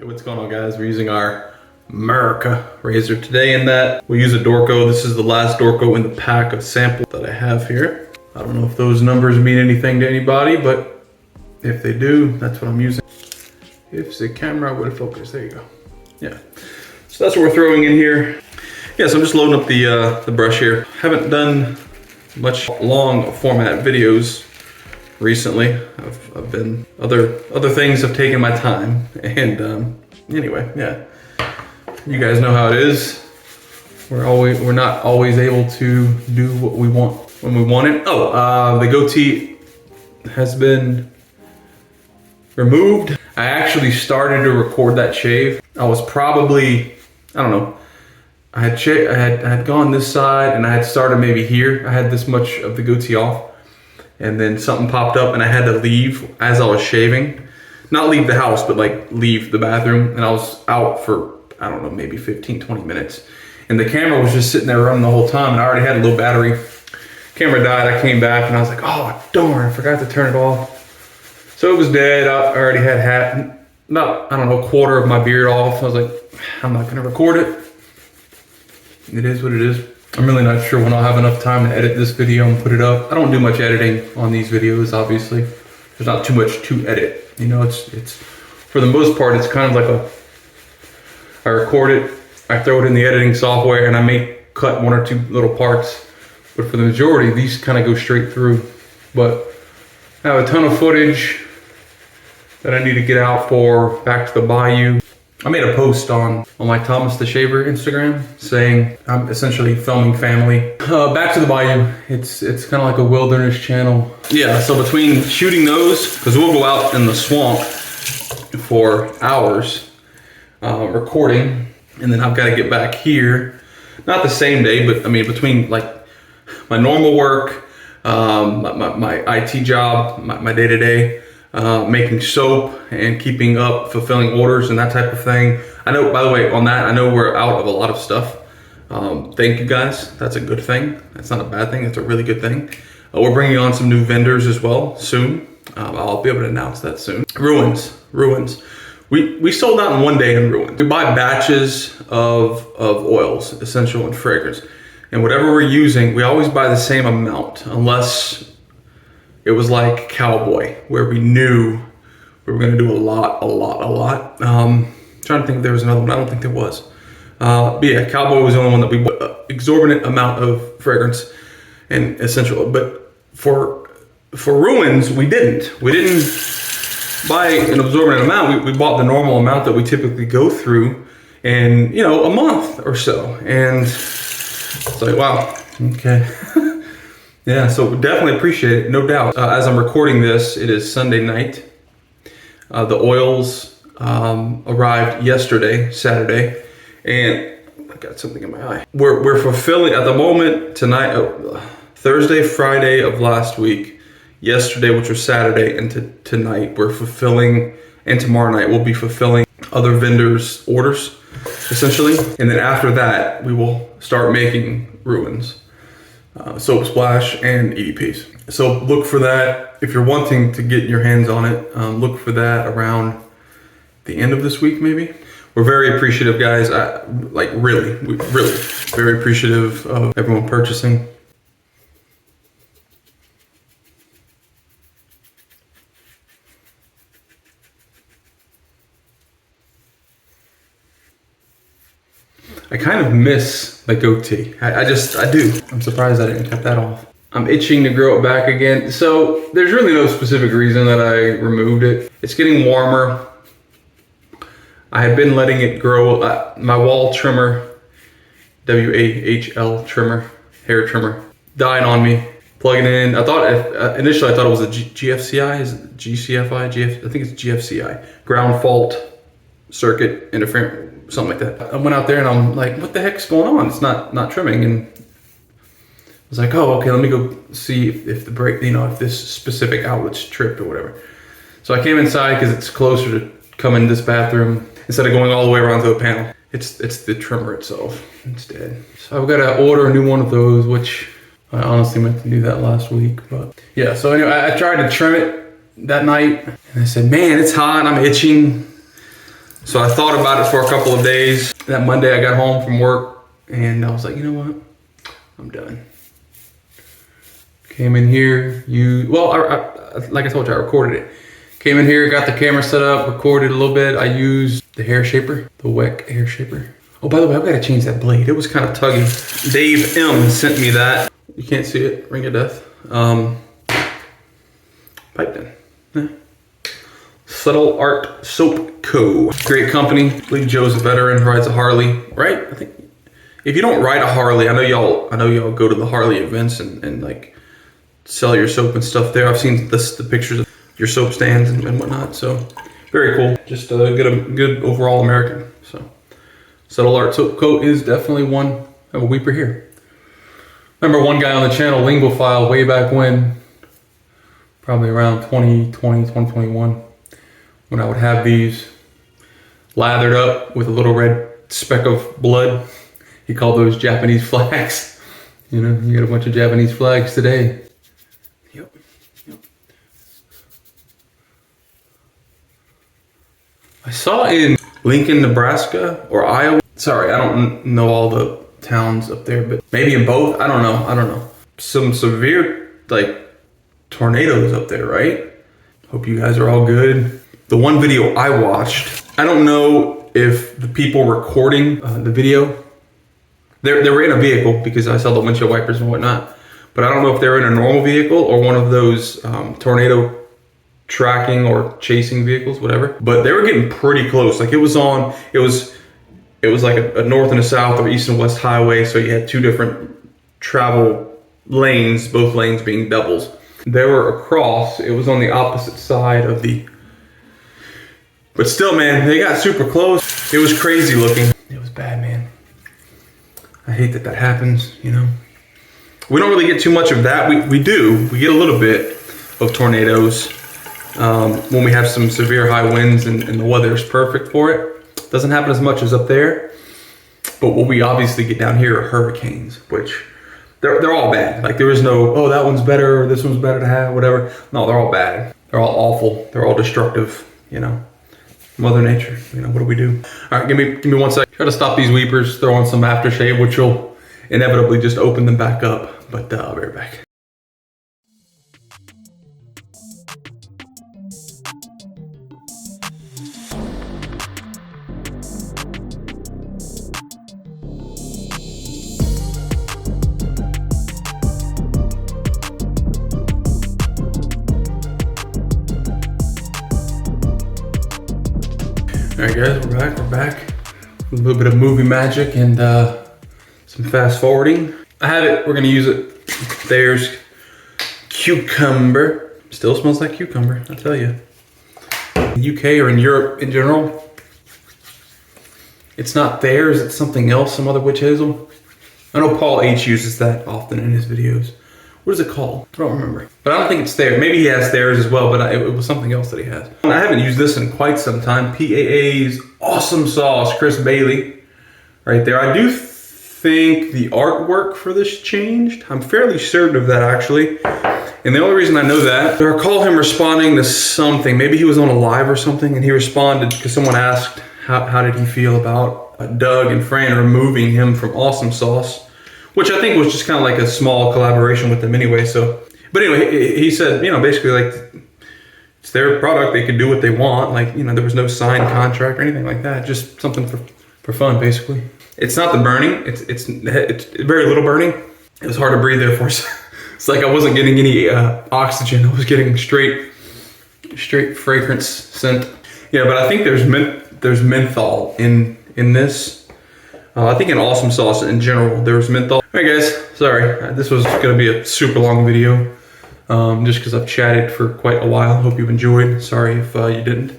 Hey, what's going on, guys? We're using our America razor today in that we use a Dorco. This is the last Dorco in the pack of samples that I have here. I don't know if those numbers mean anything to anybody, but if they do, that's what I'm using. If the camera would focus, there you go. Yeah, so that's what we're throwing in here. Yeah, so I'm just loading up the brush here. Haven't done much long format videos recently. I've been other things have taken my time, and anyway, yeah, you guys know how it is. We're not always able to do what we want when we want it. Oh, the goatee has been removed. I actually started to record that shave. I was probably, I don't know, I had gone this side and I had started maybe here. I had this much of the goatee off, and then something popped up and I had to leave as I was shaving. Not leave the house, but like leave the bathroom. And I was out for, I don't know, maybe 15, 20 minutes. And the camera was just sitting there running the whole time, and I already had a low battery. Camera died, I came back and I was like, oh darn, I forgot to turn it off. So it was dead. I already had about, I don't know, a quarter of my beard off. I was like, I'm not gonna record it. It is what it is. I'm really not sure when I'll have enough time to edit this video and put it up. I don't do much editing on these videos, obviously. There's not too much to edit. You know, it's for the most part, it's kind of like I record it, I throw it in the editing software, and I may cut one or two little parts. But for the majority, these kind of go straight through. But I have a ton of footage that I need to get out for Back to the Bayou. I made a post on my Thomas the Shaver Instagram saying I'm essentially filming family. Back to the Bayou, it's kind of like a wilderness channel. Yeah, so between shooting those, because we'll go out in the swamp for hours recording, and then I've got to get back here. Not the same day, but I mean between like my normal work, my IT job, my day-to-day, making soap and keeping up, fulfilling orders and that type of thing. I know, by the way, on that, I know we're out of a lot of stuff. Thank you guys. That's a good thing. That's not a bad thing. That's a really good thing. We're bringing on some new vendors as well soon. I'll be able to announce that soon. Ruins. We sold out in one day in Ruins. We buy batches of oils, essential and fragrance. And whatever we're using, we always buy the same amount, unless it was like Cowboy, where we knew we were gonna do a lot. Trying to think if there was another one. I don't think there was. But yeah, Cowboy was the only one that we bought exorbitant amount of fragrance and essential. But for Ruins, we didn't. We didn't buy an exorbitant amount. We bought the normal amount that we typically go through in, you know, a month or so. And it's like, wow, okay. Yeah, so definitely appreciate it, no doubt. As I'm recording this, it is Sunday night. The oils arrived yesterday, Saturday, and I got something in my eye. We're fulfilling, at the moment, tonight, Thursday, Friday of last week, yesterday, which was Saturday, and tonight, we're fulfilling, and tomorrow night, we'll be fulfilling other vendors' orders, essentially. And then after that, we will start making Ruins. Soap Splash and EDPs. So look for that. If you're wanting to get your hands on it, look for that around the end of this week, maybe. We're very appreciative, guys. Really very appreciative of everyone purchasing. I kind of miss the goatee. I do. I'm surprised I didn't cut that off. I'm itching to grow it back again. So there's really no specific reason that I removed it. It's getting warmer. I had been letting it grow. My wall trimmer, WAHL trimmer, hair trimmer, died on me. Plugging it in. Initially I thought it was a GFCI, is it GCFI? I think it's GFCI. Ground fault circuit interference. Something like that. I went out there and I'm like, what the heck's going on? It's not trimming. And I was like, oh, okay, let me go see if the brake, you know, if this specific outlet's tripped or whatever. So I came inside because it's closer to come in this bathroom instead of going all the way around to the panel. It's the trimmer itself. It's dead. So I've got to order a new one of those, which I honestly meant to do that last week. But yeah, so anyway, I tried to trim it that night and I said, man, it's hot, I'm itching. So I thought about it for a couple of days. That Monday I got home from work and I was like, you know what? I'm done. Came in here, like I told you, I recorded it. Came in here, got the camera set up, recorded a little bit. I used the hair shaper, the WEC hair shaper. Oh, by the way, I've got to change that blade. It was kind of tuggy. Dave M sent me that. You can't see it, ring of death. Piped in. Yeah. Subtle Art Soap Co. Great company. I believe Joe's a veteran, rides a Harley, right? I think if you don't ride a Harley, I know y'all go to the Harley events and like sell your soap and stuff there. I've seen the pictures of your soap stands and whatnot. So very cool. Just a good overall American. So Subtle Art Soap Co. is definitely one of a weeper here. Remember one guy on the channel, Lingophile, way back when, probably around 2020, 2021, when I would have these lathered up with a little red speck of blood. He called those Japanese flags. You know, you got a bunch of Japanese flags today. Yep. I saw in Lincoln, Nebraska, or Iowa. Sorry, I don't know all the towns up there, but maybe in both. I don't know. Some severe, like, tornadoes up there, right? Hope you guys are all good. The one video I watched, I don't know if the people recording the video, they were in a vehicle because I saw the windshield wipers and whatnot, but I don't know if they were in a normal vehicle or one of those tornado tracking or chasing vehicles, whatever. But they were getting pretty close. Like it was like a north and a south or east and west highway. So you had two different travel lanes, both lanes being doubles. They were across, it was on the opposite side of the, but still, man, they got super close. It was crazy looking. It was bad, man. I hate that happens, you know. We don't really get too much of that. We get a little bit of tornadoes when we have some severe high winds and the weather is perfect for it. Doesn't happen as much as up there. But what we obviously get down here are hurricanes, which they're all bad. Like there is no, oh, that one's better, or this one's better to have, whatever. No, they're all bad. They're all awful. They're all destructive, you know. Mother Nature, you know, what do we do? All right, give me 1 sec. Try to stop these weepers, throw on some aftershave, which will inevitably just open them back up. But I'll be right back. All right, guys, we're back. A little bit of movie magic and some fast forwarding. I have it, we're gonna use it. There's cucumber. Still smells like cucumber, I'll tell you. In the UK or in Europe in general, it's not theirs, it's something else, some other witch hazel. I know Paul H uses that often in his videos. What is it called? I don't remember. But I don't think it's there. Maybe he has theirs as well, but it was something else that he has. I haven't used this in quite some time. PAA's Awesome Sauce, Chris Bailey. Right there. I do think the artwork for this changed. I'm fairly certain of that, actually. And the only reason I know that, I recall him responding to something. Maybe he was on a live or something, and he responded because someone asked how did he feel about Doug and Fran removing him from Awesome Sauce, which I think was just kind of like a small collaboration with them anyway. So, but anyway, he said, you know, basically like it's their product. They can do what they want. Like, you know, there was no signed contract or anything like that. Just something for fun, basically. It's not the burning. It's very little burning. It was hard to breathe there for us. It's like I wasn't getting any oxygen. I was getting straight fragrance scent. Yeah, but I think there's menthol in this. I think in Awesome Sauce in general, there was menthol. All right, guys, sorry. This was gonna be a super long video just because I've chatted for quite a while. Hope you've enjoyed. Sorry if you didn't.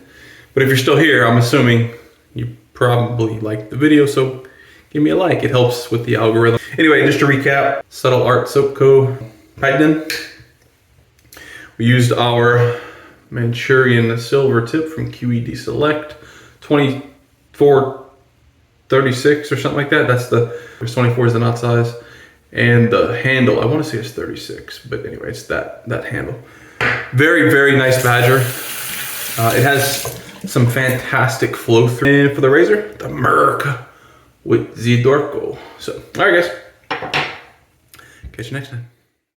But if you're still here, I'm assuming you probably liked the video, so give me a like. It helps with the algorithm. Anyway, just to recap, Subtle Art Soap Co. Python. We used our Manchurian silver tip from QED Select, 2436 or something like that. That's there's 24 is the knot size. And the handle, I want to say it's 36, but anyway, it's that handle. Very, very nice badger. It has some fantastic flow through. And for the razor, the Merc with the Dorco. So, all right, guys. Catch you next time.